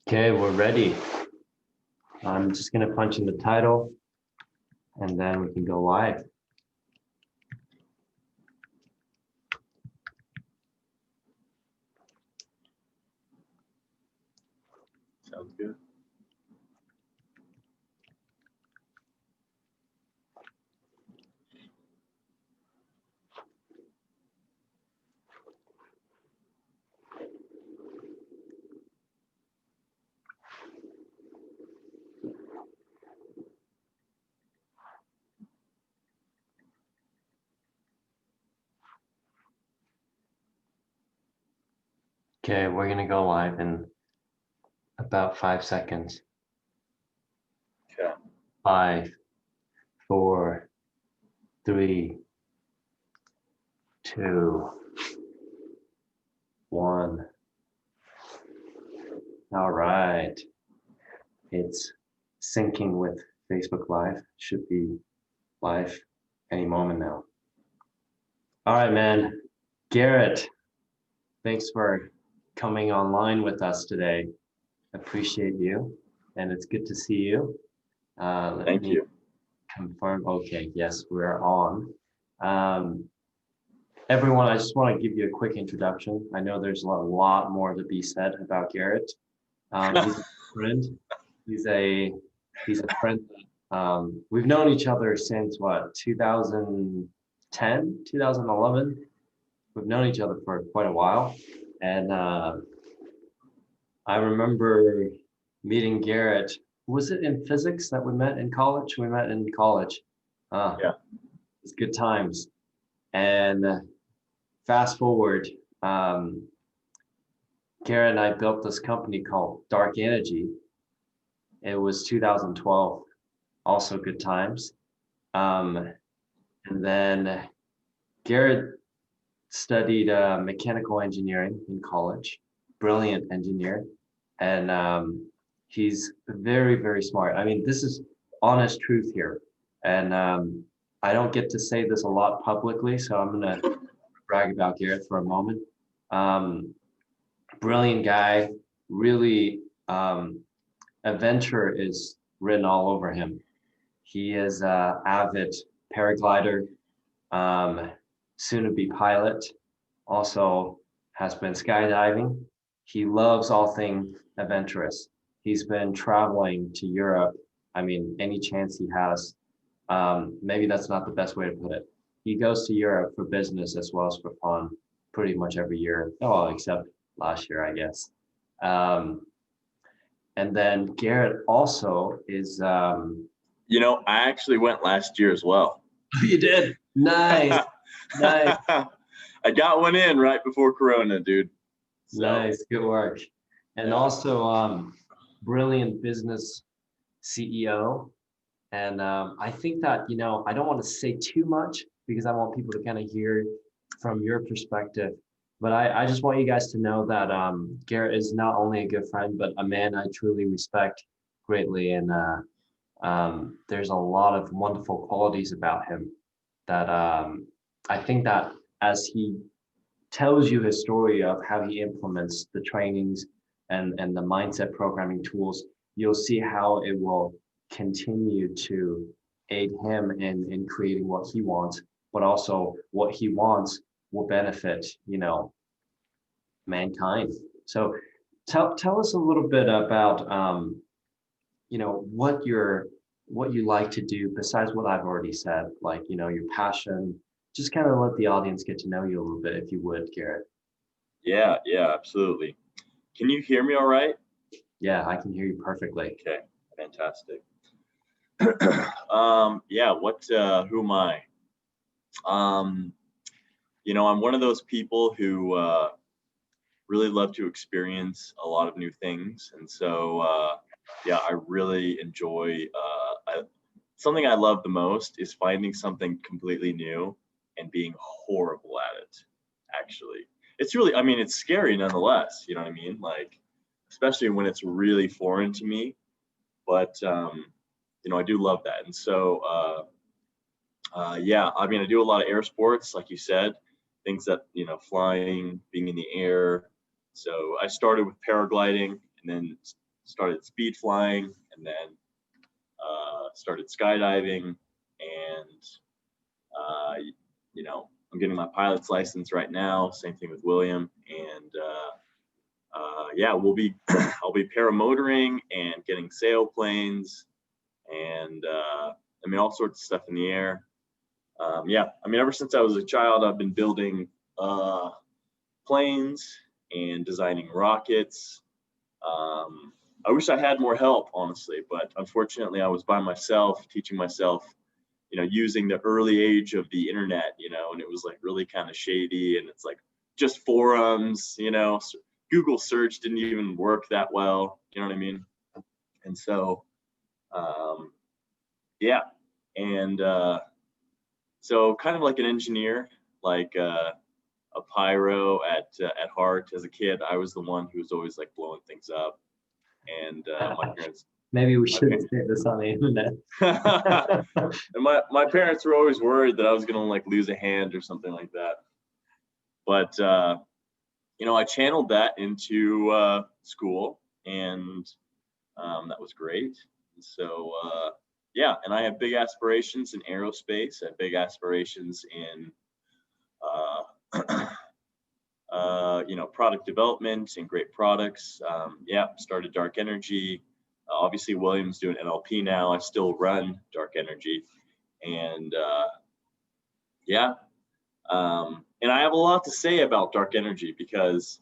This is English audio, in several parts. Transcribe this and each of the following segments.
Okay, we're ready. I'm just gonna punch in the title and then we can go live. Sounds good. Okay, we're gonna go live in about 5 seconds. Okay. 5, 4, 3, 2, 1. All right. It's syncing with Facebook Live. Should be live any moment now. All right, man. Garrett, thanks for coming online with us today. Appreciate you, and it's good to see you. Let Thank me you. confirm. Okay, yes, we're on. Everyone, I just want to give you a quick introduction. I know there's a lot more to be said about Garrett. He's a friend. He's a friend. We've known each other since what, 2010, 2011. We've known each other for quite a while, and I remember meeting Garrett. Was it in physics that we met in college? We met in college. Yeah. It's good times. And fast forward, um, Garrett and I built this company called Dark Energy. It was 2012, also good times. And then Garrett studied mechanical engineering in college, brilliant engineer. And he's very, very smart. I mean, this is honest truth here. And I don't get to say this a lot publicly, so I'm going to brag about Garrett for a moment. Brilliant guy, really, adventure is written all over him. He is an avid paraglider, soon to be pilot, also has been skydiving. He loves all things adventurous. He's been traveling to Europe. I mean, any chance he has. Maybe that's not the best way to put it. He goes to Europe for business as well as for fun pretty much every year. Oh, except last year, I guess. And then Garrett also is. I actually went last year as well. You did? Nice. Nice. I got one in right before Corona, dude. So. Nice. Good work. And Yeah. also, brilliant business CEO. And I think that, I don't want to say too much because I want people to kind of hear from your perspective. But I just want you guys to know that Garrett is not only a good friend, but a man I truly respect greatly. And there's a lot of wonderful qualities about him that I think that as he tells you his story of how he implements the trainings and the mindset programming tools, you'll see how it will continue to aid him in creating what he wants, but also what he wants will benefit, mankind. So tell us a little bit about, what you like to do besides what I've already said, like, your passion. Just kind of let the audience get to know you a little bit, if you would, Garrett. Yeah, absolutely. Can you hear me all right? Yeah, I can hear you perfectly. Okay, fantastic. Who am I? I'm one of those people who really love to experience a lot of new things. And so, I really enjoy, something I love the most is finding something completely new and being horrible at it, actually. It's really, it's scary nonetheless, you know what I mean? Like, especially when it's really foreign to me, but, I do love that. And so, I do a lot of air sports, like you said, things that, flying, being in the air. So I started with paragliding and then started speed flying, and then started skydiving, and I'm getting my pilot's license right now. Same thing with William, and yeah, I'll be paramotoring and getting sailplanes, and all sorts of stuff in the air. Yeah, ever since I was a child, I've been building planes and designing rockets. I wish I had more help, honestly, but unfortunately I was by myself, teaching myself, using the early age of the internet, and it was like really kind of shady, and it's like just forums, Google search didn't even work that well, you know what I mean? And so, yeah, and so kind of like an engineer, like a pyro at heart. As a kid, I was the one who was always like blowing things up, and my parents. Maybe we shouldn't say this on the internet. And my parents were always worried that I was gonna like lose a hand or something like that. But I channeled that into school, and that was great. And so yeah, and I have big aspirations in aerospace. I have big aspirations in product development and great products. Yeah, started Dark Energy. Obviously, William's doing NLP now. I still run Dark Energy, and yeah, and I have a lot to say about Dark Energy because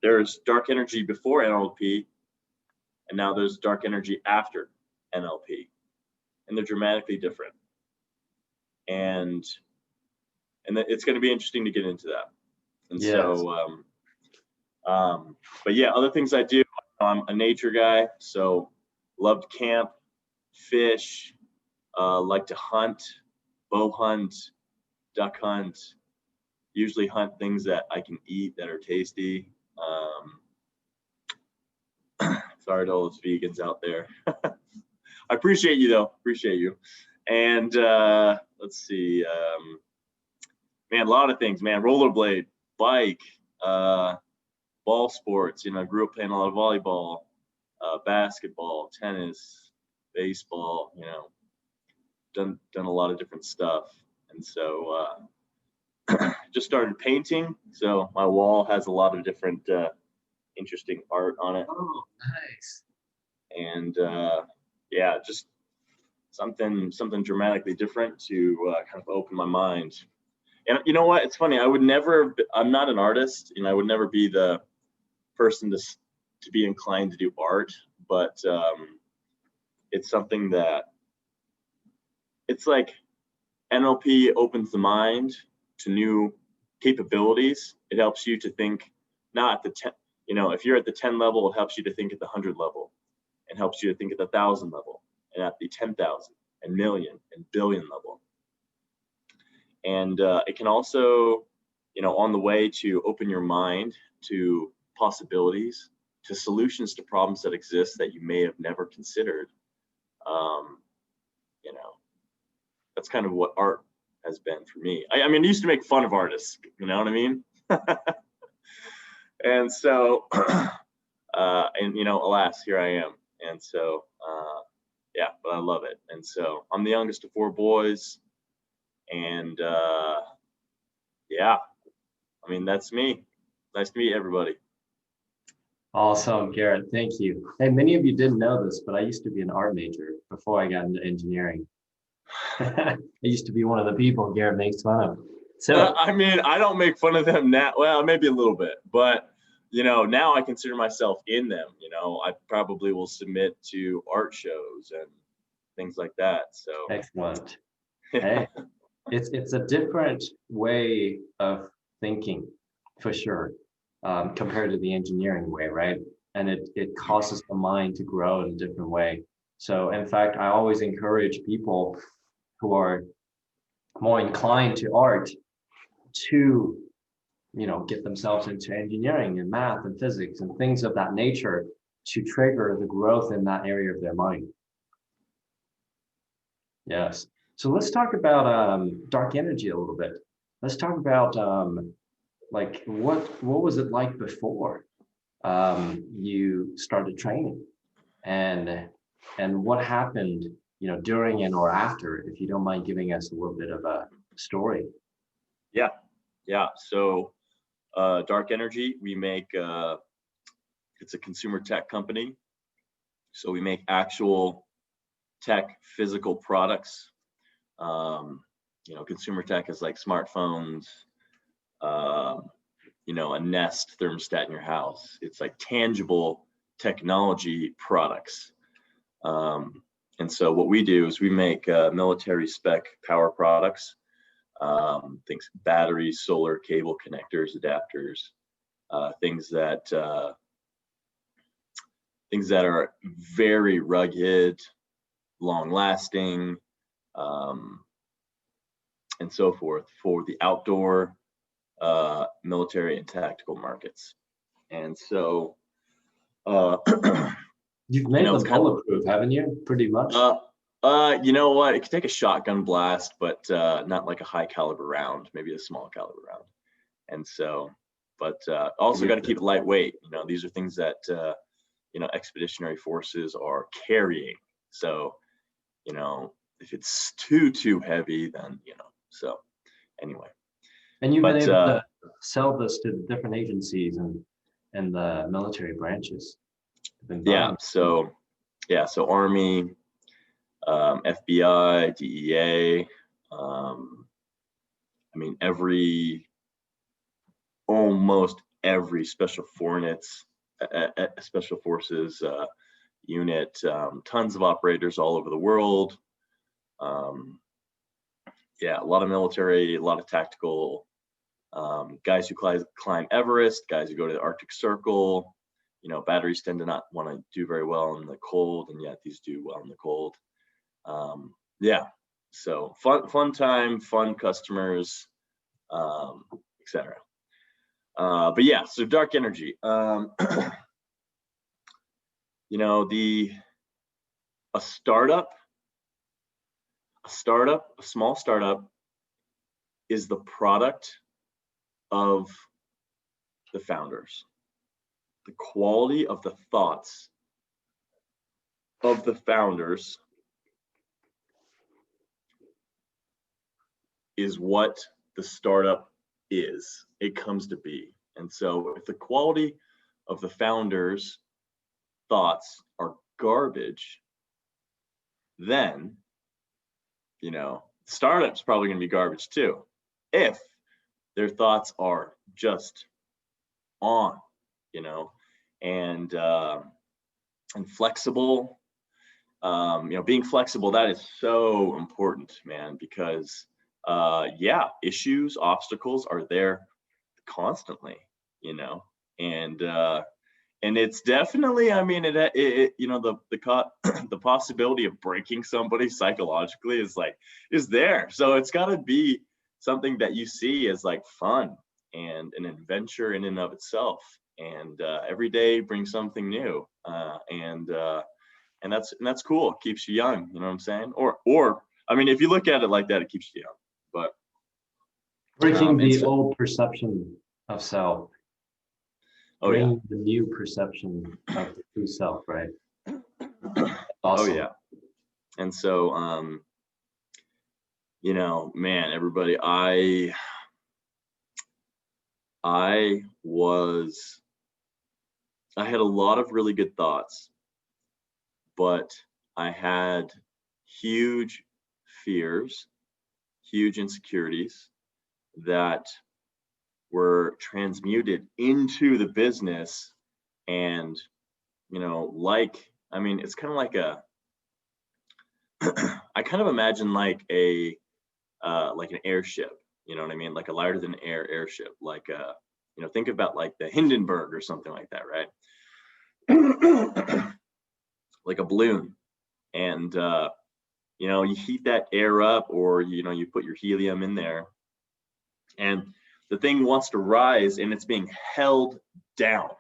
there's Dark Energy before NLP, and now there's Dark Energy after NLP, and they're dramatically different. And it's going to be interesting to get into that. And yes. So, but yeah, other things I do. I'm a nature guy, so loved camp, fish, like to hunt, bow hunt, duck hunt, usually hunt things that I can eat that are tasty. Sorry to all those vegans out there. I appreciate you though, appreciate you. And let's see, man, a lot of things, man, rollerblade, bike, ball sports, I grew up playing a lot of volleyball, basketball, tennis, baseball, done a lot of different stuff. And so just started painting. So my wall has a lot of different interesting art on it. Oh, nice. And yeah, just something dramatically different to kind of open my mind. And you know what? It's funny. I'm not an artist, I would never be the person to be inclined to do art, but it's something that it's like NLP opens the mind to new capabilities. It helps you to think not at the 10, if you're at the 10 level, it helps you to think at the 100 level, and helps you to think at the 1,000 level, and at the 10,000 and million and billion level. And it can also, on the way to open your mind to possibilities, to solutions to problems that exist that you may have never considered. That's kind of what art has been for me. I mean, I used to make fun of artists, you know what I mean? And so, and alas, here I am. And so, yeah, but I love it. And so I'm the youngest of 4 boys, and yeah, that's me. Nice to meet everybody. Awesome, Garrett. Thank you. Hey, many of you didn't know this, but I used to be an art major before I got into engineering. I used to be one of the people Garrett makes fun of. So I don't make fun of them now. Well, maybe a little bit, but now I consider myself in them. I probably will submit to art shows and things like that. So excellent. Hey, it's a different way of thinking for sure, compared to the engineering way, right? And it causes the mind to grow in a different way. So in fact, I always encourage people who are more inclined to art to, get themselves into engineering and math and physics and things of that nature to trigger the growth in that area of their mind. Yes. So let's talk about dark energy a little bit. Let's talk about like what was it like before you started training? and what happened, during and or after, if you don't mind giving us a little bit of a story. Yeah, yeah. So Dark Energy, we make it's a consumer tech company. So we make actual tech physical products. Consumer tech is like smartphones, um, a Nest thermostat in your house. It's like tangible technology products. And so what we do is we make military spec power products, things, batteries, solar, cable connectors, adapters, things that are very rugged, long lasting, and so forth for the outdoor, military and tactical markets. And so, You've made them bulletproof, haven't you? Pretty much. you know what? It could take a shotgun blast, but not like a high caliber round, maybe a small caliber round. And so, but also got to keep it lightweight. These are things that expeditionary forces are carrying. So, if it's too heavy, then So, anyway. And you've been able to sell this to the different agencies and the military branches. Yeah. So Army, FBI, DEA. Almost every special forces unit, tons of operators all over the world. A lot of military, a lot of tactical, guys who climb Everest, guys who go to the Arctic Circle. Batteries tend to not want to do very well in the cold, and yet these do well in the cold. So fun time, fun customers, etc. But yeah, so Dark Energy. A small startup is the product of the founders. The quality of the thoughts of the founders is what the startup is. It comes to be. And so if the quality of the founders' thoughts are garbage, then, startup's probably going to be garbage too. If their thoughts are just on, and flexible. Being flexible, that is so important, man, because issues, obstacles are there constantly, and it's definitely, the possibility of breaking somebody psychologically is there. So it's got to be something that you see as like fun and an adventure in and of itself. And every day brings something new, and that's cool. It keeps you young. You know what I'm saying? Or if you look at it like that, it keeps you young. But breaking the old perception of self. Bringing the new perception of the true self, right? Awesome. Oh yeah. And so, man, everybody, I had a lot of really good thoughts, but I had huge fears, huge insecurities that were transmuted into the business. And, it's kind of like I kind of imagine like an airship, you know what I mean? Like a lighter than air airship, like think about like the Hindenburg or something like that, right? Like a balloon. And you heat that air up, or you put your helium in there, and the thing wants to rise, and it's being held down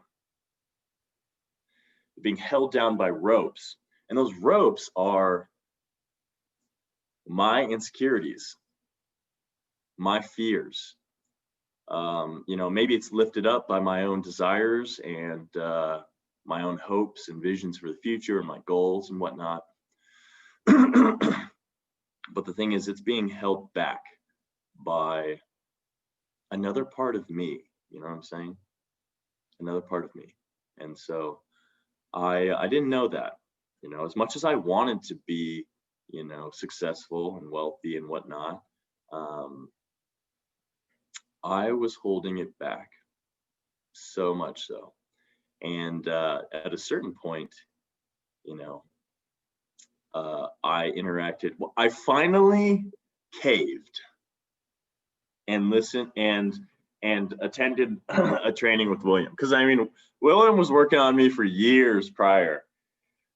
by ropes. And those ropes are my insecurities, my fears. Maybe it's lifted up by my own desires and my own hopes and visions for the future and my goals and whatnot. But the thing is, it's being held back by another part of me. You know what I'm saying? Another part of me. And so I didn't know that, you know, as much as I wanted to be, you know, successful and wealthy and whatnot, I was holding it back, so much so. And at a certain point, you know, I interacted. Well, I finally caved and listened and attended a training with William, because I mean, William was working on me for years prior.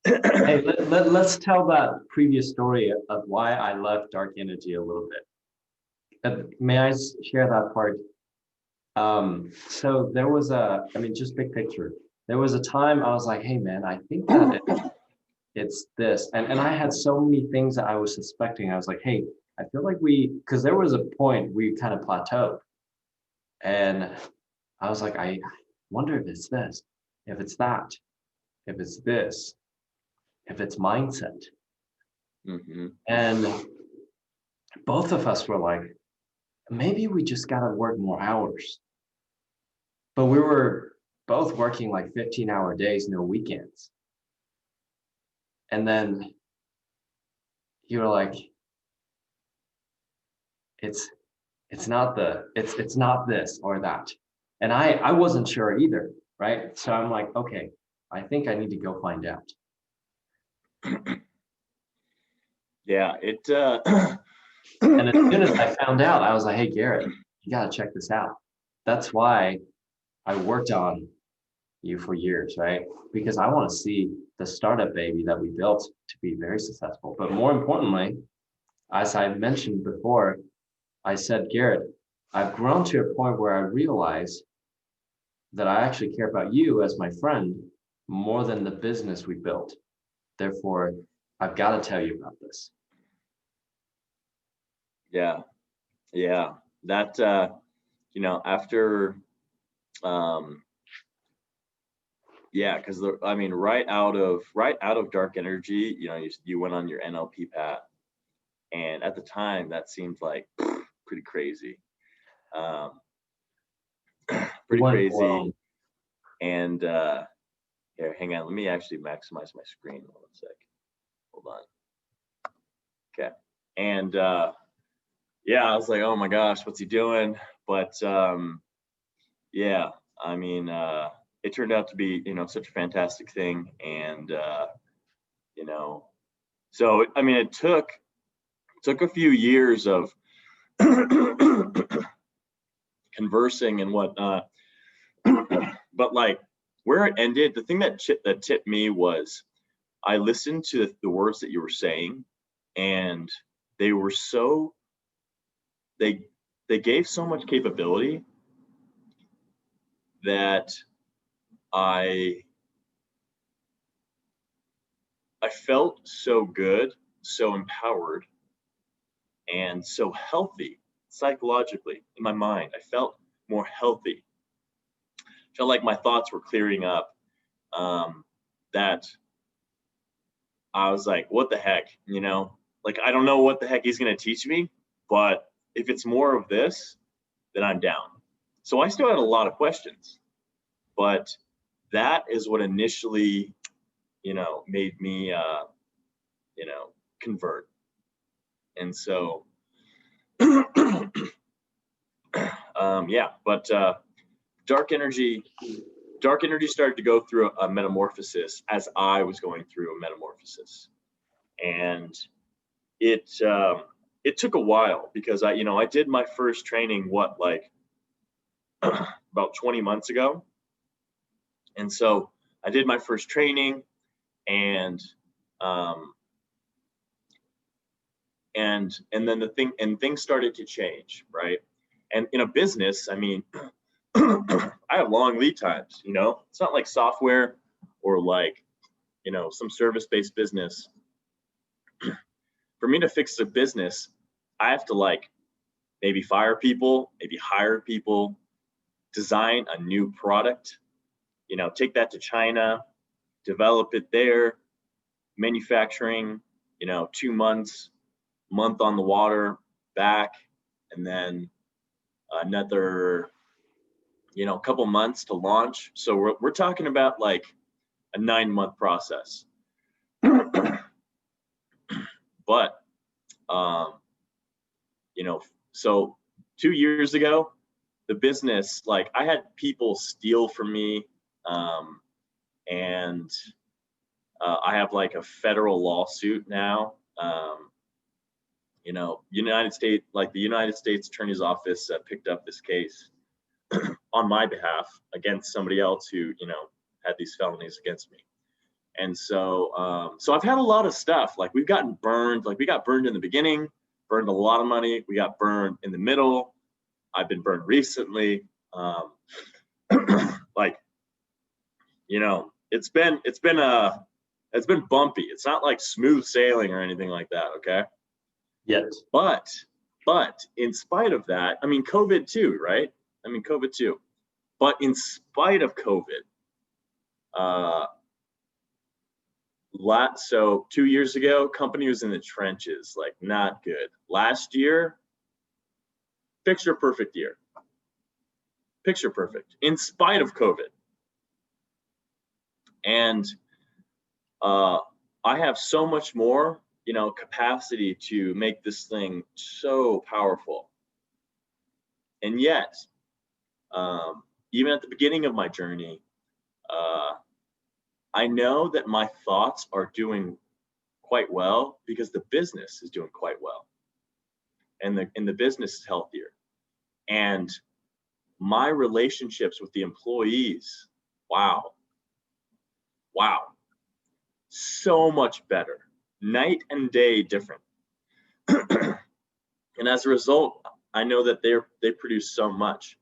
Hey, let's tell that previous story of why I left dark energy a little bit. May I share that part? So there was I mean, just big picture. There was a time I was like, hey man, I think that it's this. And I had so many things that I was suspecting. I was like, hey, I feel like because there was a point we kind of plateaued. And I was like, I wonder if it's this, if it's that, if it's this, if it's mindset. Mm-hmm. And both of us were like, maybe we just got to work more hours. But we were both working like 15-hour days, no weekends. And then you were like, it's not it's not this or that. And I wasn't sure either, right? So I'm like, okay, I think I need to go find out. Yeah, And as soon as I found out, I was like, hey Garrett, you gotta check this out. That's why I worked on you for years, right? Because I want to see the startup baby that we built to be very successful. But more importantly, as I mentioned before, I said, Garrett, I've grown to a point where I realize that I actually care about you as my friend more than the business we built. Therefore, I've got to tell you about this. yeah, that you know, after yeah, because I mean, right out of dark energy, you know, you went on your NLP path, and at the time that seemed like pretty crazy, um, pretty crazy. And here, hang on, let me actually maximize my screen 1 sec. Hold on. Okay, and yeah, I was like, oh my gosh, what's he doing? But yeah, I mean, it turned out to be, you know, such a fantastic thing. And you know, so I mean, it took a few years of conversing and whatnot. But like where it ended, the thing that tipped me was I listened to the words that you were saying, and they were so they gave so much capability that I felt so good, so empowered, and so healthy psychologically in my mind. I felt more healthy. Felt like my thoughts were clearing up. That I was like, what the heck, you know? Like, I don't know what the heck he's going to teach me, but if it's more of this, then I'm down. So I still had a lot of questions, but that is what initially, you know, made me, you know, convert. And so, yeah, but dark energy started to go through a metamorphosis as I was going through a metamorphosis, and it took a while because I did my first training like about 20 months ago, and so I did my first training, and and then things started to change, right? And in a business, I mean, I have long lead times, you know. It's not like software or like, you know, some service-based business. For me to fix the business, I have to like maybe fire people, maybe hire people, design a new product, you know, take that to China, develop it there, manufacturing, 2 months, month on the water, back, and then another, couple months to launch. So we're talking about like a 9-month process. But, so 2 years ago, the business, like I had people steal from me, and I have like a federal lawsuit now. United States, like the United States Attorney's Office picked up this case on my behalf against somebody else who, had these felonies against me. And so, so I've had a lot of stuff. Like we've gotten burned. Like we got burned in the beginning, burned a lot of money. We got burned in the middle. I've been burned recently. Like, it's been bumpy. It's not like smooth sailing or anything like that. Okay. Yes. But in spite of that, I mean, COVID too, right? COVID too. But in spite of COVID, so 2 years ago, company was in the trenches, like not good. Last year, picture perfect year. Picture perfect, in spite of COVID. And I have so much more, capacity to make this thing so powerful. And yet, even at the beginning of my journey, I know that my thoughts are doing quite well because the business is doing quite well, and the business is healthier, and my relationships with the employees, wow, so much better, night and day different. And as a result, I know that they produce so much.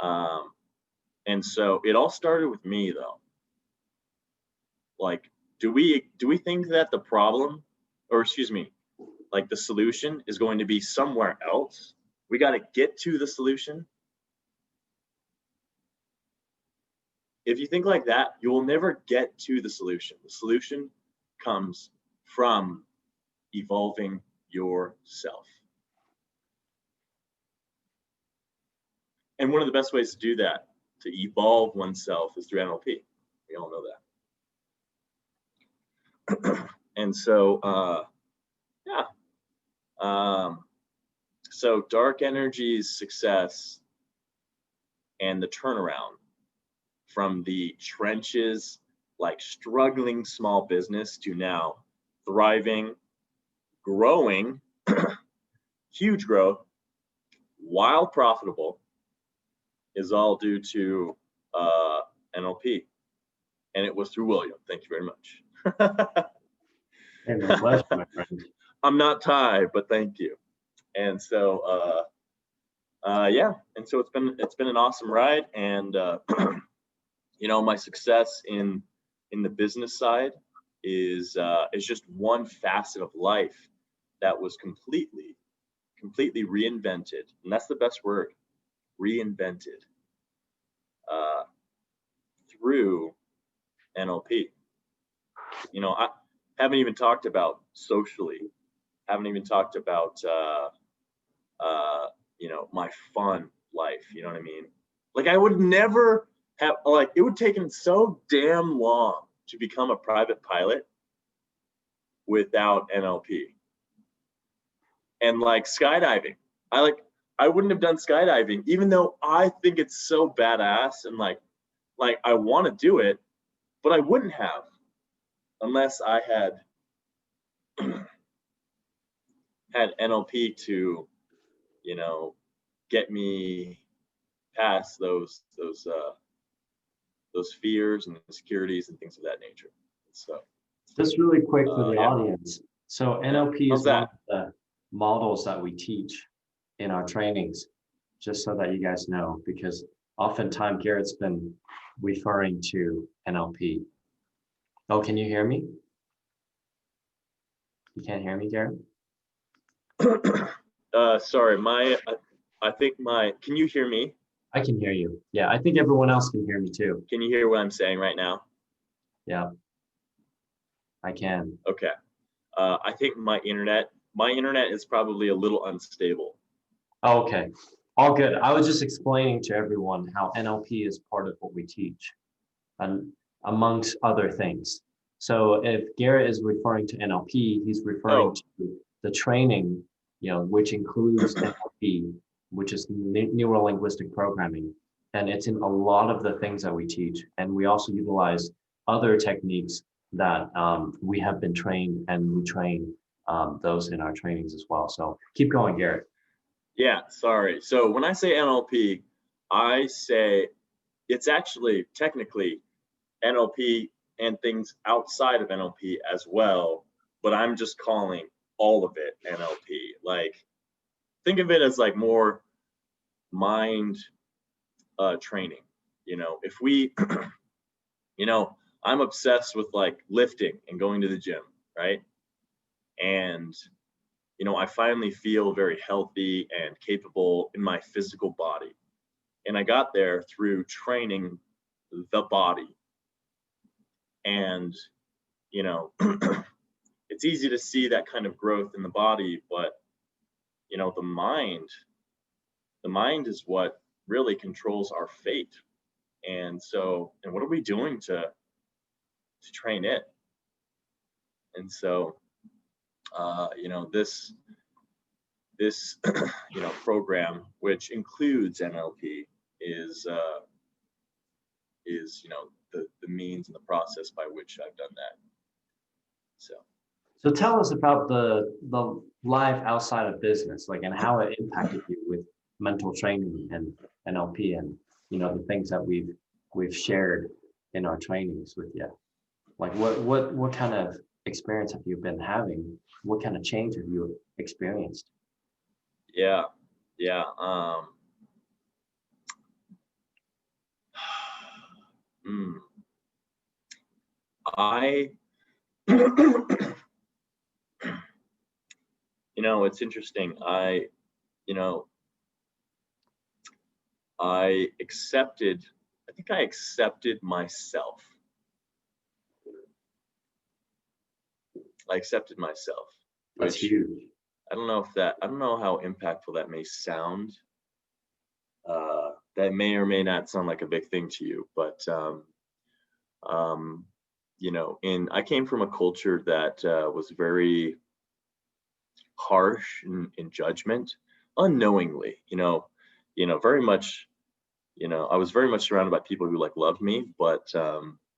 And so it all started with me though. Like, do we think that the problem, or excuse me, like the solution is going to be somewhere else? We got to get to the solution. If you think like that, you will never get to the solution. The solution comes from evolving yourself. And one of the best ways to do that, to evolve oneself, is through NLP. We all know that. And so, so dark energies, success, and the turnaround from the trenches, like struggling small business, to now thriving, growing, huge growth, while profitable, is all due to NLP. And it was through William. Thank you very much. And my pleasure, my friend. I'm not Thai, but thank you. And so, yeah. And so it's been an awesome ride. And my success in the business side is just one facet of life that was completely reinvented. And that's the best word, reinvented, through NLP. I haven't even talked about socially, haven't even talked about my fun life. You know what I mean? Like I would never have, like, it would taken so damn long to become a private pilot without NLP. And like skydiving, I wouldn't have done skydiving, even though I think it's so badass, and like I want to do it, but I wouldn't have unless I had had NLP to, get me past those fears and insecurities and things of that nature. So just really quick for the yeah. audience. So NLP How's is one that? of the models that we teach in our trainings, just so that you guys know, because oftentimes Garrett's been referring to NLP. Oh, can you hear me? You can't hear me, Garrett? Sorry, can you hear me? I can hear you. Yeah, I think everyone else can hear me too. Can you hear what I'm saying right now? Yeah, I can. Okay. I think my internet is probably a little unstable. Okay, all good. I was just explaining to everyone how NLP is part of what we teach, and amongst other things. So if Garrett is referring to NLP, he's referring Oh, to the training, which includes NLP, which is neuro linguistic programming, and it's in a lot of the things that we teach. And we also utilize other techniques that we have been trained, and we train those in our trainings as well. So keep going, Garrett. yeah, sorry. So when I say NLP, I say it's actually technically NLP and things outside of NLP as well, but I'm just calling all of it NLP. Like, think of it as like more mind training. If we, I'm obsessed with like lifting and going to the gym, right? And I finally feel very healthy and capable in my physical body. And I got there through training the body. And, you know, it's easy to see that kind of growth in the body, but, the mind is what really controls our fate. And so, and what are we doing to train it? And so, this program, which includes NLP, is the means and the process by which I've done that. So tell us about the life outside of business, like, and how it impacted you with mental training and NLP, and the things that we've shared in our trainings with you. Like, what kind of experience have you been having? What kind of change have you experienced? Yeah, yeah. mm, I, it's interesting. You know, I accepted. I think I accepted myself. I accepted myself, That's which huge. I don't know how impactful that may sound. That may or may not sound like a big thing to you, but I came from a culture that was very harsh in judgment, unknowingly. Very much. I was very much surrounded by people who like loved me, but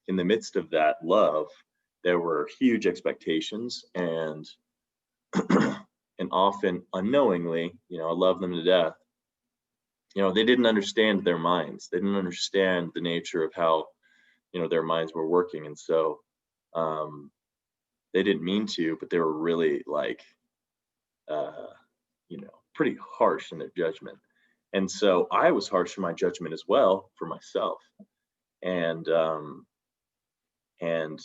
in the midst of that love, there were huge expectations, and and often unknowingly, I love them to death. They didn't understand their minds. They didn't understand the nature of how, their minds were working. And so they didn't mean to, but they were really like, pretty harsh in their judgment. And so I was harsh in my judgment as well for myself. And, and,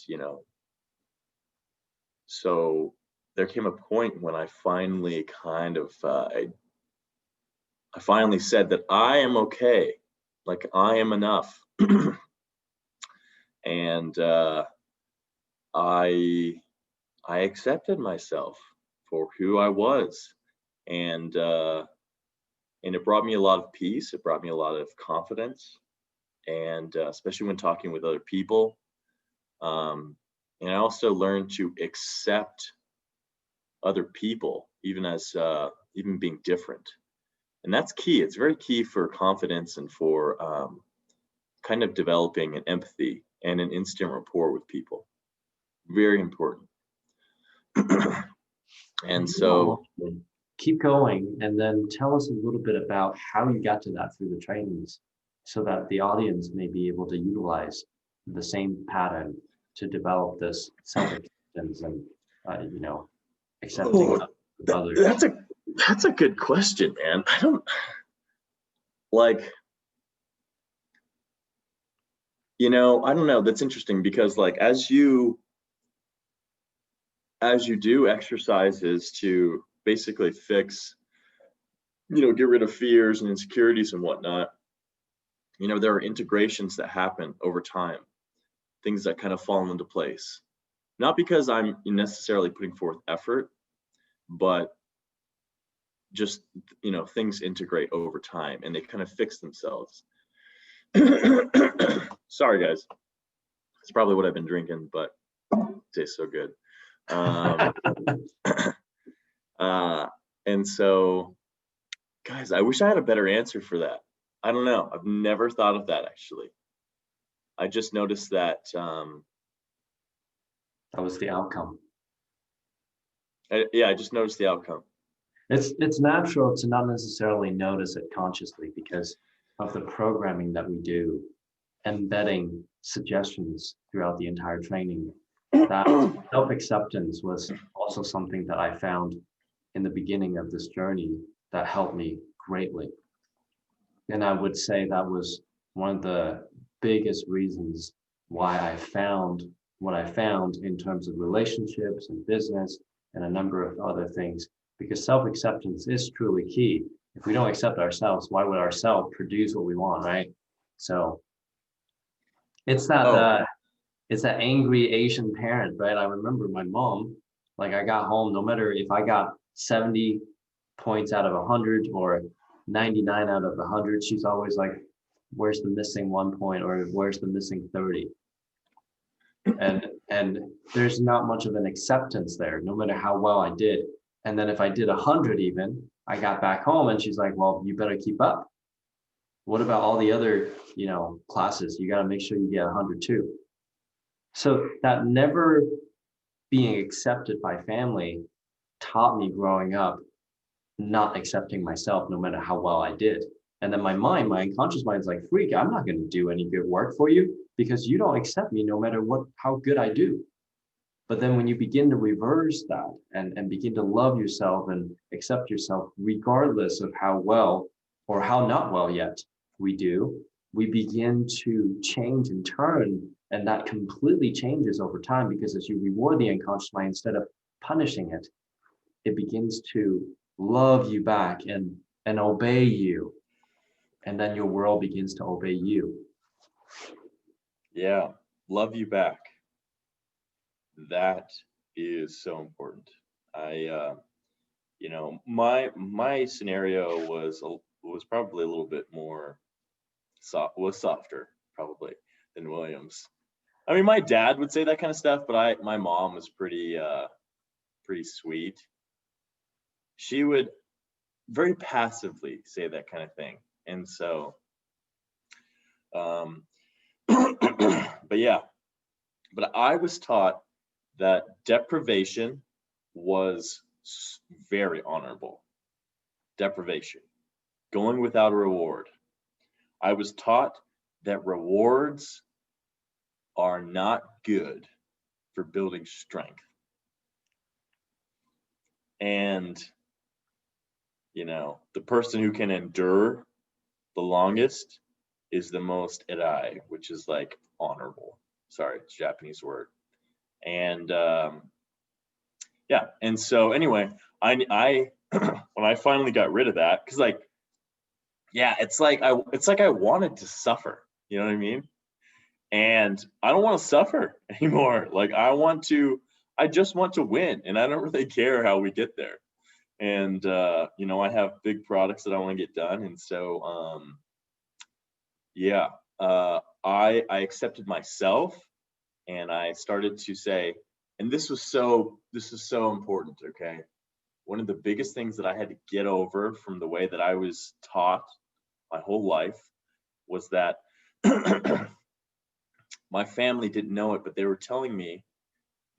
so there came a point when I finally I finally said that I am okay, like I am enough. And I accepted myself for who I was, and it brought me a lot of peace. It brought me a lot of confidence, and especially when talking with other people. And I also learned to accept other people, even being different, and that's key. It's very key for confidence and for kind of developing an empathy and an instant rapport with people. Very important. And so, Keep going, and then tell us a little bit about how you got to that through the trainings, so that the audience may be able to utilize the same pattern to develop this self-acceptance and accepting others. that's a good question, man. I don't like, I don't know. That's interesting because like as you do exercises to basically fix, get rid of fears and insecurities and whatnot, there are integrations that happen over time things that kind of fall into place. Not because I'm necessarily putting forth effort, but just, things integrate over time and they kind of fix themselves. Sorry, guys. It's probably what I've been drinking, but it tastes so good. And so, guys, I wish I had a better answer for that. I don't know. I've never thought of that, actually. I just noticed that. That was the outcome. I just noticed the outcome. It's natural to not necessarily notice it consciously because of the programming that we do, embedding suggestions throughout the entire training. That self-acceptance was also something that I found in the beginning of this journey that helped me greatly. And I would say that was one of the biggest reasons why I found what I found in terms of relationships and business and a number of other things, because self-acceptance is truly key. If we don't accept ourselves, why would ourselves produce what we want, right? So it's that it's that angry Asian parent, right? I remember my mom, like I got home, no matter if I got 70 points out of 100 or 99 out of 100, she's always like, where's the missing 1 point or where's the missing 30? And there's not much of an acceptance there, no matter how well I did. And then if I did 100 even, I got back home and she's like, well, you better keep up. What about all the other, classes? You got to make sure you get 100 too. So that never being accepted by family taught me growing up not accepting myself no matter how well I did. And then my unconscious mind is like, freak, I'm not going to do any good work for you because you don't accept me no matter how good I do. But then when you begin to reverse that and begin to love yourself and accept yourself, regardless of how well or how not well yet we do, we begin to change and turn. And that completely changes over time because as you reward the unconscious mind, instead of punishing it, it begins to love you back and obey you. And then your world begins to obey you. Yeah, love you back. That is so important. My scenario was probably a little bit more softer probably than William's. I mean, my dad would say that kind of stuff, but my mom was pretty sweet. She would very passively say that kind of thing, and so, but I was taught that deprivation was very honorable. Deprivation, going without a reward. I was taught that rewards are not good for building strength. And, the person who can endure the longest is the most erai, which is like honorable. Sorry, it's a Japanese word. And and so anyway, I when I finally got rid of that, because it's like I wanted to suffer, you know what I mean? And I don't want to suffer anymore. Like I just want to win, and I don't really care how we get there. And I have big products that I want to get done, and so I accepted myself, and I started to say, and this is so important, okay? One of the biggest things that I had to get over from the way that I was taught my whole life was that my family didn't know it, but they were telling me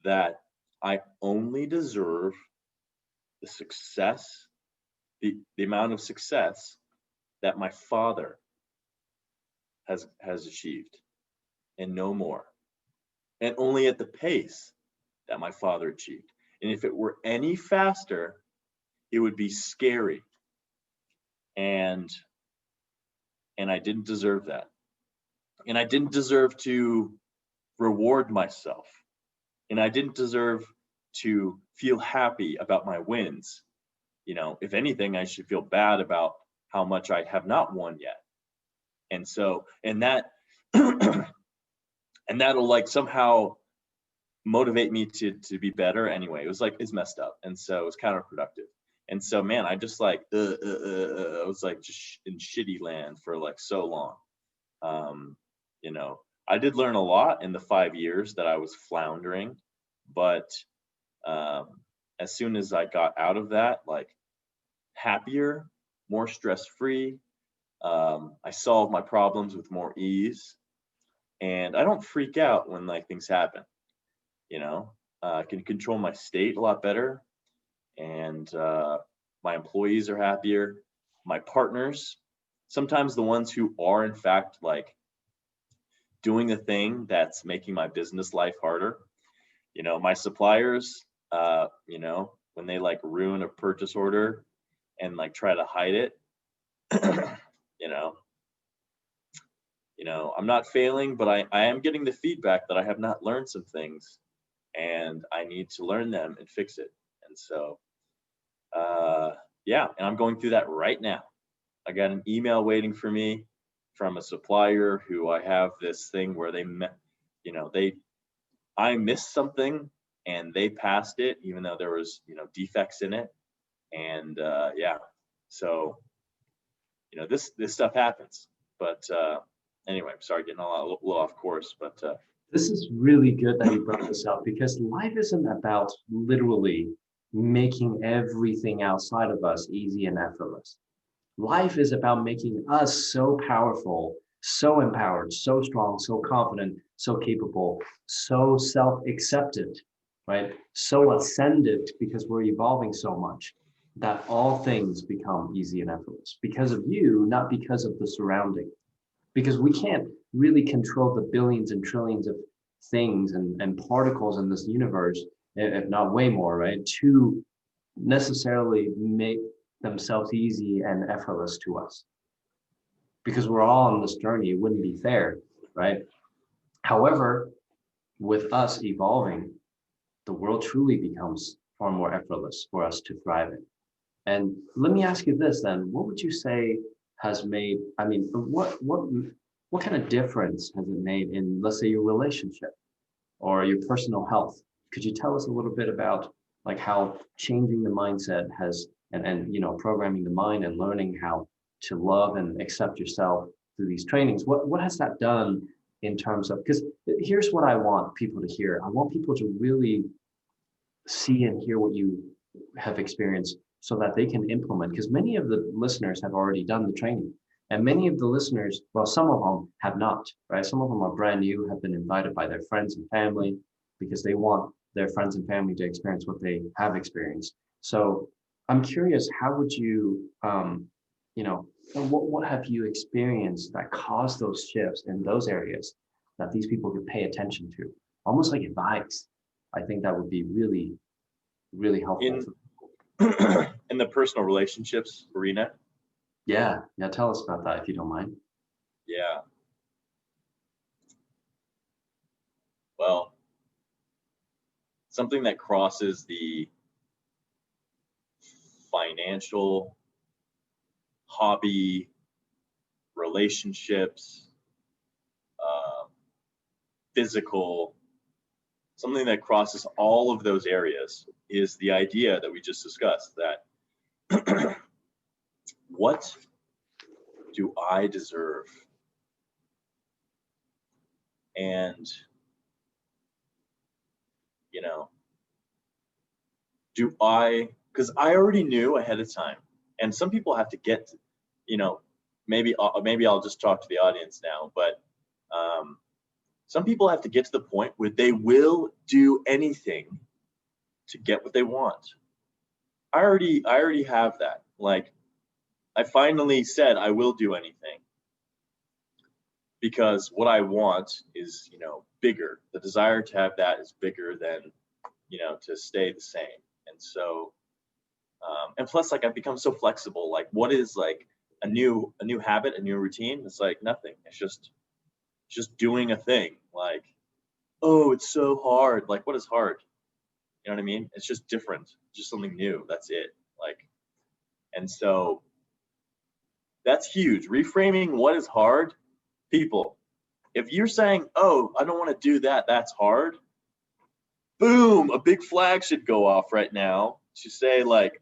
that I only deserve the success, the amount of success that my father has achieved, and no more, and only at the pace that my father achieved. And if it were any faster, it would be scary. And I didn't deserve that. And I didn't deserve to reward myself. And I didn't deserve to feel happy about my wins. If anything, I should feel bad about how much I have not won yet. And so, and that and that'll like somehow motivate me to be better. Anyway, it was like, it's messed up, and so it was counterproductive. And so, man, I just like I was like just in shitty land for like so long. You know, I did learn a lot in the 5 years that I was floundering, but um, as soon as I got out of that, like happier, more stress free. I solve my problems with more ease, and I don't freak out when like things happen. You know, I can control my state a lot better, and my employees are happier. My partners, sometimes the ones who are in fact like doing the thing that's making my business life harder. You know, my suppliers, you know, when they like ruin a purchase order and like try to hide it, you know, I'm not failing, but I am getting the feedback that I have not learned some things, and I need to learn them and fix it. And so, yeah, and I'm going through that right now. I got an email waiting for me from a supplier who I have this thing where you know, I missed something and they passed it, even though there was, you know, defects in it. And yeah, so, you know, this stuff happens. But anyway, I'm sorry, getting a little off course, but This is really good that you brought this up, because life isn't about literally making everything outside of us easy and effortless. Life is about making us so powerful, so empowered, so strong, so confident, so capable, so self-accepted, right? So ascended, because we're evolving so much that all things become easy and effortless because of you, not because of the surrounding. Because we can't really control the billions and trillions of things and particles in this universe, if not way more, right? To necessarily make themselves easy and effortless to us, because we're all on this journey. It wouldn't be fair, right? However, with us evolving, the world truly becomes far more effortless for us to thrive in. And let me ask you this then: what would you say has made, I mean, what kind of difference has it made in, let's say, your relationship or your personal health? Could you tell us a little bit about like how changing the mindset has, and you know, programming the mind and learning how to love and accept yourself through these trainings, what has that done in terms of, because here's what I want people to hear. I want people to really see and hear what you have experienced so that they can implement, because many of the listeners have already done the training, and many of the listeners, well, some of them have not, right? Some of them are brand new, have been invited by their friends and family because they want their friends and family to experience what they have experienced. So I'm curious, how would you, you know, what have you experienced that caused those shifts in those areas that these people could pay attention to, almost like advice? I think that would be really, really helpful. in in the personal relationships arena, Yeah, yeah. Tell us about that if you don't mind. yeah, well, something that crosses the financial, hobby, relationships, uh, physical, something that crosses all of those areas is the idea that we just discussed, that what do I deserve? And, you know, because I already knew ahead of time, and some people have to get, you know, maybe I'll just talk to the audience now, but some people have to get to the point where they will do anything to get what they want. I already have that. Like, I finally said I will do anything because what I want is, you know, bigger. The desire to have that is bigger than, you know, to stay the same. And so, and plus, like, I've become so flexible. Like, what is like a new habit, a new routine? It's like nothing. It's just doing a thing. Like, oh, it's so hard. Like, what is hard? You know what I mean? It's just different, just something new. That's it. Like, and so that's huge. Reframing what is hard, people. If you're saying, oh, I don't want to do that, that's hard, boom, a big flag should go off right now to say, like,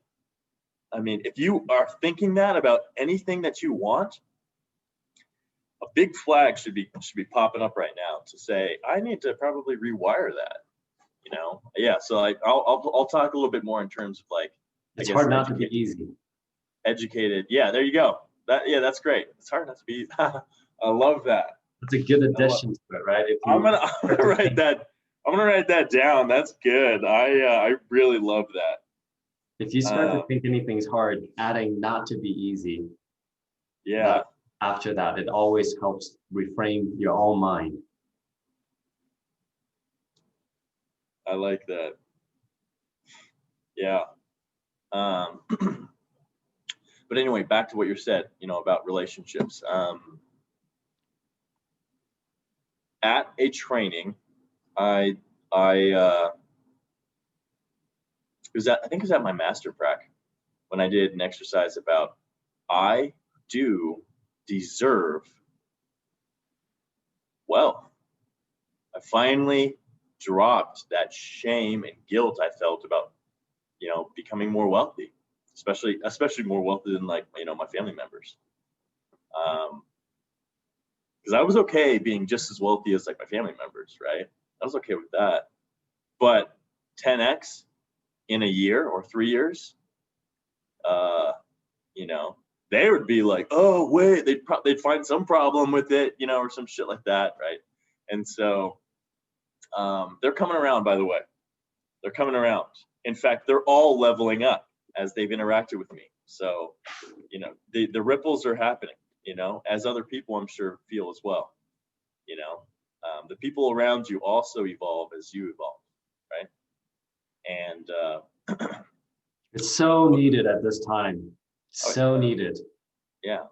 I mean, if you are thinking that about anything that you want, a big flag should be popping up right now to say, I need to probably rewire that, you know? Yeah, so like I'll talk a little bit more in terms of like, It's hard not to be easy. Educated. Yeah, there you go. That's great. It's hard not to be. I love that. It's a good addition to it, right? If I'm gonna write that. I'm gonna write that down. That's good. I really love that. If you start to think anything's hard, adding not to be easy. Yeah. After that, it always helps reframe your own mind. I like that. Yeah. But anyway, back to what you said, you know, about relationships. At a training, I think it was at my master prac when I did an exercise about I do deserve wealth. I finally dropped that shame and guilt I felt about, you know, becoming more wealthy, especially more wealthy than, like, you know, my family members. Because I was okay being just as wealthy as like my family members, right? I was okay with that. But 10x in a year or 3 years, you know, they would be like, oh wait, they'd find some problem with it, you know, or some shit like that, right? And so they're coming around, by the way. They're coming around. In fact, they're all leveling up as they've interacted with me. So, you know, the ripples are happening, you know, as other people I'm sure feel as well. You know, the people around you also evolve as you evolve, right? And it's so needed at this time. So needed. Yeah.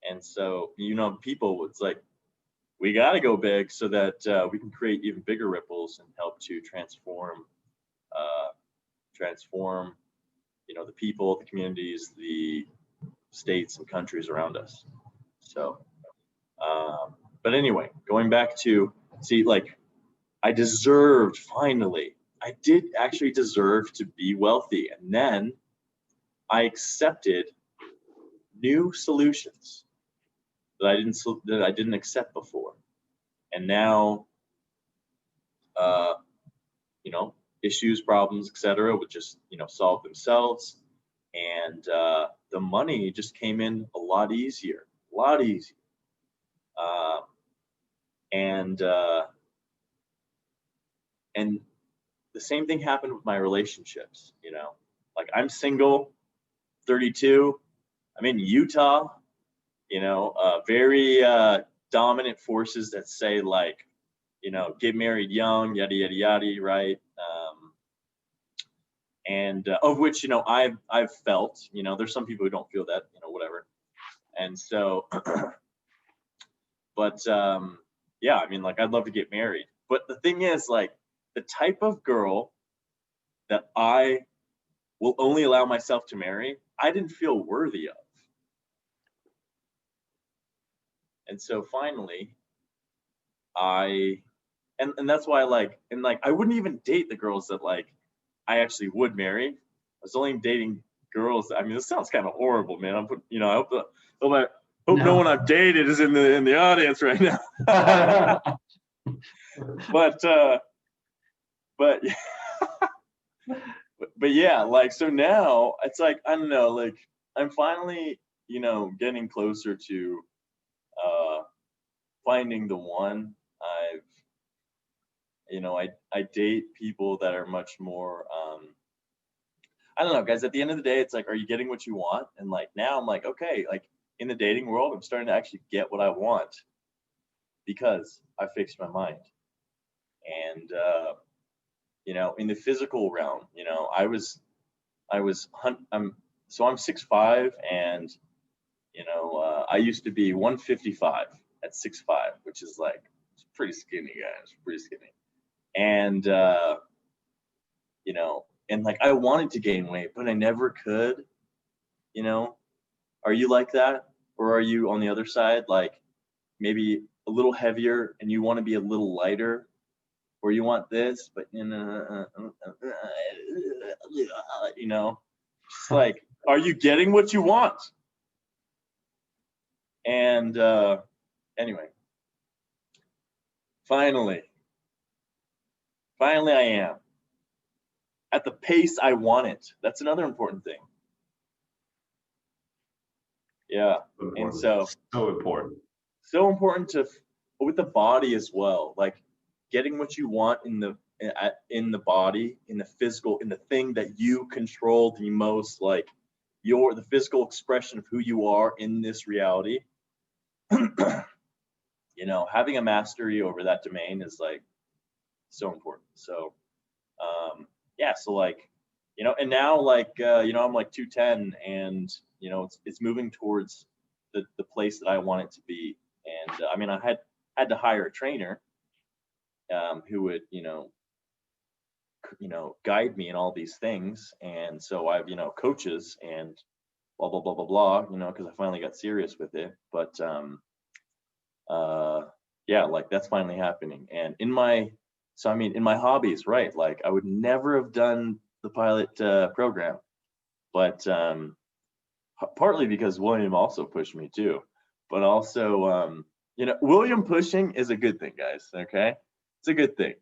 And so, you know, people, it's like, we got to go big so that we can create even bigger ripples and help to transform, you know, the people, the communities, the states and countries around us. So, but anyway, going back to, see, like, I did actually deserve to be wealthy. And then I accepted new solutions that I didn't accept before. And now, you know, issues, problems, etc., would just, you know, solve themselves. And the money just came in a lot easier. And the same thing happened with my relationships, you know, like, I'm single, 32, I'm in Utah, you know, very dominant forces that say, like, you know, get married young, yada, yada, yada, right? And of which, you know, I've felt, you know, there's some people who don't feel that, you know, whatever. And so, but yeah, I mean, like, I'd love to get married. But the thing is, like, the type of girl that I will only allow myself to marry, I didn't feel worthy of. And so finally, and that's why, like, and like, I wouldn't even date the girls that, like, I actually would marry. I was only dating girls. I mean, this sounds kind of horrible, man. I'm, you know, I hope no one I've dated is in the audience right now. but yeah, like, so now it's like, I don't know, like, I'm finally, you know, getting closer to finding the one. You know, I date people that are much more, I don't know, guys, at the end of the day, it's like, are you getting what you want? And, like, now I'm like, okay, like, in the dating world, I'm starting to actually get what I want because I fixed my mind. And, you know, in the physical realm, you know, I'm 6'5", and, you know, I used to be 155 at 6'5", which is, like, pretty skinny, guys, pretty skinny. And, you know, and, like, I wanted to gain weight, but I never could, you know. Are you like that? Or are you on the other side? Like, maybe a little heavier and you want to be a little lighter, or you want this, but you know, just like, are you getting what you want? And anyway, finally I am at the pace I want it. That's another important thing. Yeah. And so important. So important to with the body as well, like getting what you want in the body, in the physical, in the thing that you control the most, like the physical expression of who you are in this reality. You know, having a mastery over that domain is like so important. So yeah, so like, you know, and now like you know, I'm like 210, and you know, it's moving towards the place that I want it to be. And I mean, I had to hire a trainer who would, you know, guide me in all these things. And so I've, you know, coaches and blah blah blah blah blah, you know, because I finally got serious with it. But yeah, like that's finally happening. And in my hobbies, right? Like I would never have done the pilot program, but partly because William also pushed me too, but also you know, William pushing is a good thing, guys. Okay, it's a good thing.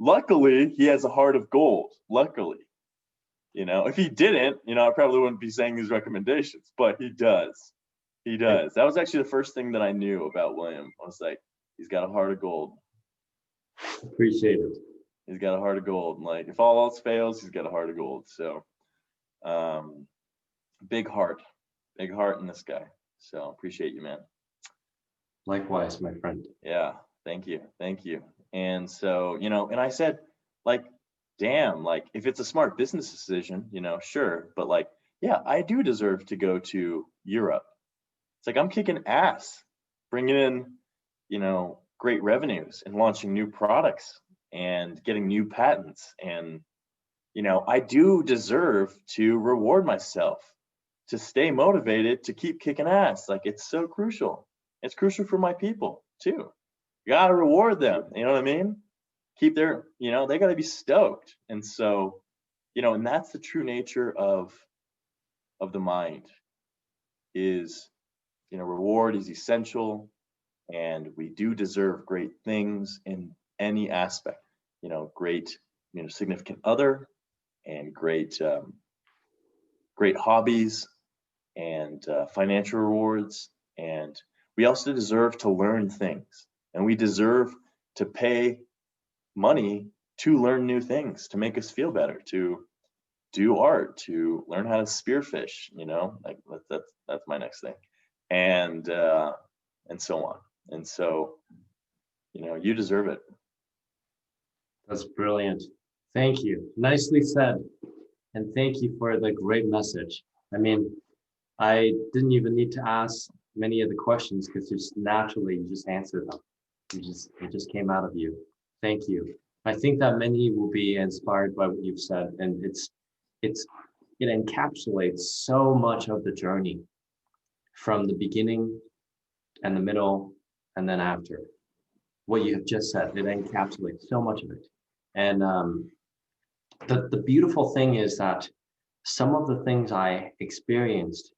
Luckily, he has a heart of gold. Luckily, you know, if he didn't, you know, I probably wouldn't be saying these recommendations, but he does. He does. That was actually the first thing that I knew about William. I was like, he's got a heart of gold. Appreciate it. He's got a heart of gold. Like if all else fails, he's got a heart of gold. So big heart in this guy. So appreciate you, man. Likewise, my friend. Yeah, thank you. And so, you know, and I said, like, damn, like if it's a smart business decision, you know, sure, but like, yeah, I do deserve to go to Europe. It's like I'm kicking ass, bringing in, you know, great revenues and launching new products and getting new patents. And, you know, I do deserve to reward myself, to stay motivated, to keep kicking ass. Like it's so crucial. It's crucial for my people too. You gotta reward them. You know what I mean? Keep their, you know, they gotta be stoked. And so, you know, and that's the true nature of the mind is, you know, reward is essential, and we do deserve great things in any aspect. You know, great, you know, significant other, and great, great hobbies, and financial rewards, and we also deserve to learn things, and we deserve to pay money to learn new things, to make us feel better, to do art, to learn how to spearfish. You know, like that's my next thing, and so on. And so, you know, you deserve it. That's brilliant. Thank you. Nicely said. And thank you for the great message. I mean, I didn't even need to ask many of the questions because just naturally you just answered them. It just came out of you. Thank you. I think that many will be inspired by what you've said, and it encapsulates so much of the journey from the beginning and the middle and then after. What you have just said, it encapsulates so much of it. And the beautiful thing is that some of the things I experienced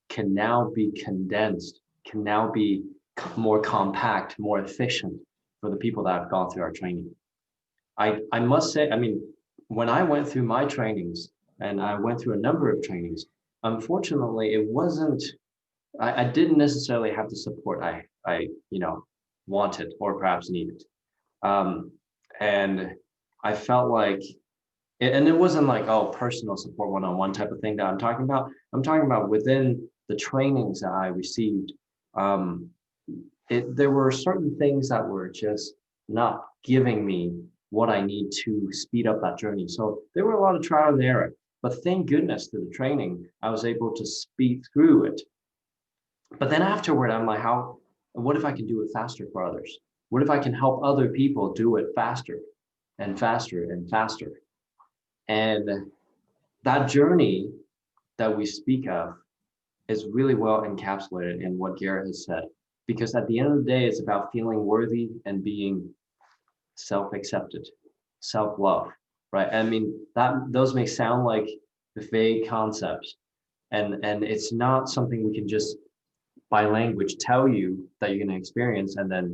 can now be condensed, can now be more compact, more efficient for the people that have gone through our training. I must say, I mean, when I went through my trainings, and I went through a number of trainings, unfortunately, it wasn't, I didn't necessarily have the support I wanted or perhaps needed. And I felt like, and it wasn't like, oh, personal support one-on-one type of thing that I'm talking about. I'm talking about within the trainings that I received. There were certain things that were just not giving me what I need to speed up that journey. So there were a lot of trial and error, but thank goodness to the training, I was able to speed through it. But then afterward, I'm like, what if I can do it faster for others? What if I can help other people do it faster and faster and faster? And that journey that we speak of is really well encapsulated in what Garrett has said, because at the end of the day, it's about feeling worthy and being self-accepted, self-love, right? I mean, those may sound like vague concepts, and it's not something we can just by language tell you that you're going to experience, and then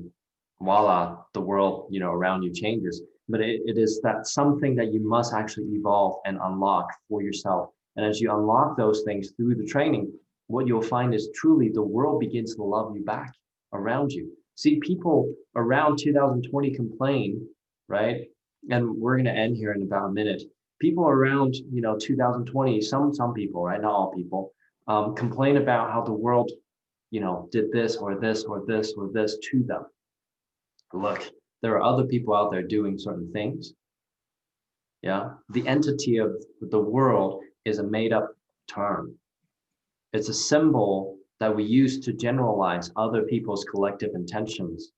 voila, the world, around you changes. But it is that something that you must actually evolve and unlock for yourself. And as you unlock those things through the training, what you'll find is truly the world begins to love you back around you. See, people around 2020 complain, right? And we're going to end here in about a minute. People around, 2020, some people, right? Not all people, complain about how the world, did this or this or this or this to them. Look, there are other people out there doing certain things. Yeah. The entity of the world is a made up term. It's a symbol that we use to generalize other people's collective intentions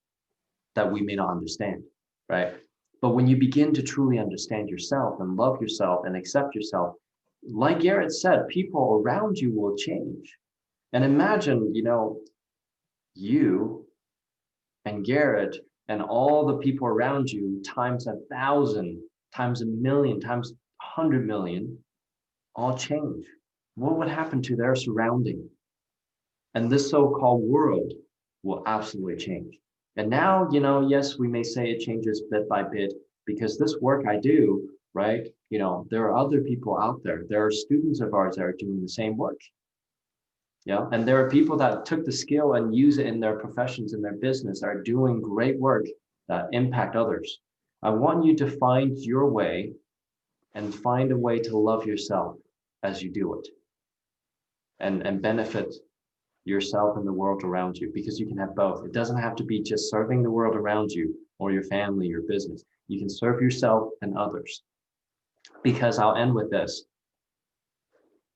that we may not understand, right? But when you begin to truly understand yourself and love yourself and accept yourself, like Garrett said, people around you will change. And imagine, you and Garrett and all the people around you times 1,000, times 1,000,000, times 100,000,000, all change. What would happen to their surrounding? And this so-called world will absolutely change. And now, yes, we may say it changes bit by bit because this work I do, right? There are other people out there. There are students of ours that are doing the same work. Yeah. And there are people that took the skill and use it in their professions, in their business, that are doing great work that impact others. I want you to find your way and find a way to love yourself as you do it and benefit yourself and the world around you, because you can have both. It doesn't have to be just serving the world around you or your family, your business. You can serve yourself and others. Because I'll end with this.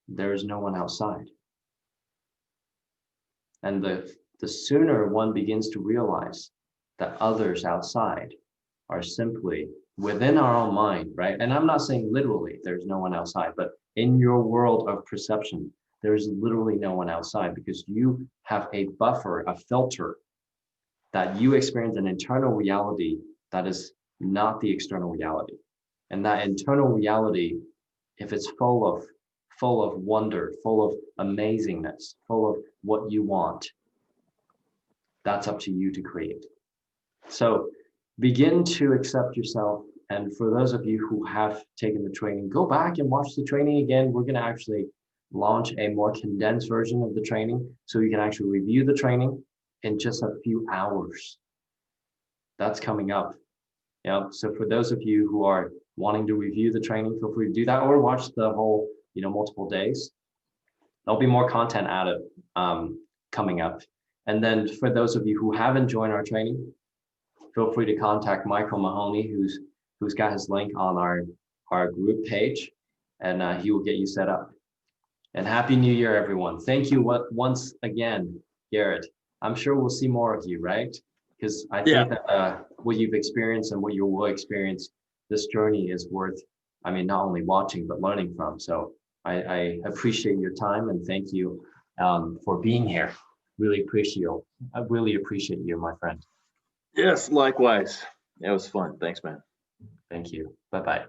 There is no one outside. And the sooner one begins to realize that others outside are simply within our own mind, right? And I'm not saying literally there's no one outside, but in your world of perception, there's literally no one outside, because you have a buffer, a filter, that you experience an internal reality that is not the external reality. And that internal reality, if it's full of wonder, full of amazingness, full of what you want, that's up to you to create. So begin to accept yourself. And for those of you who have taken the training, go back and watch the training again. We're going to actually launch a more condensed version of the training, so you can actually review the training in just a few hours. That's coming up. Yeah. So for those of you who are wanting to review the training, feel free to do that, or watch the whole, multiple days. There'll be more content added coming up. And then for those of you who haven't joined our training, feel free to contact Michael Mahoney, who's got his link on our group page, and he will get you set up. And Happy New Year, everyone. Thank you once again, Garrett. I'm sure we'll see more of you, right? Because I think that what you've experienced and what you will experience, this journey is worth, not only watching, but learning from. So I appreciate your time, and thank you for being here. I really appreciate you, my friend. Yes, likewise. It was fun. Thanks, man. Thank you. Bye-bye.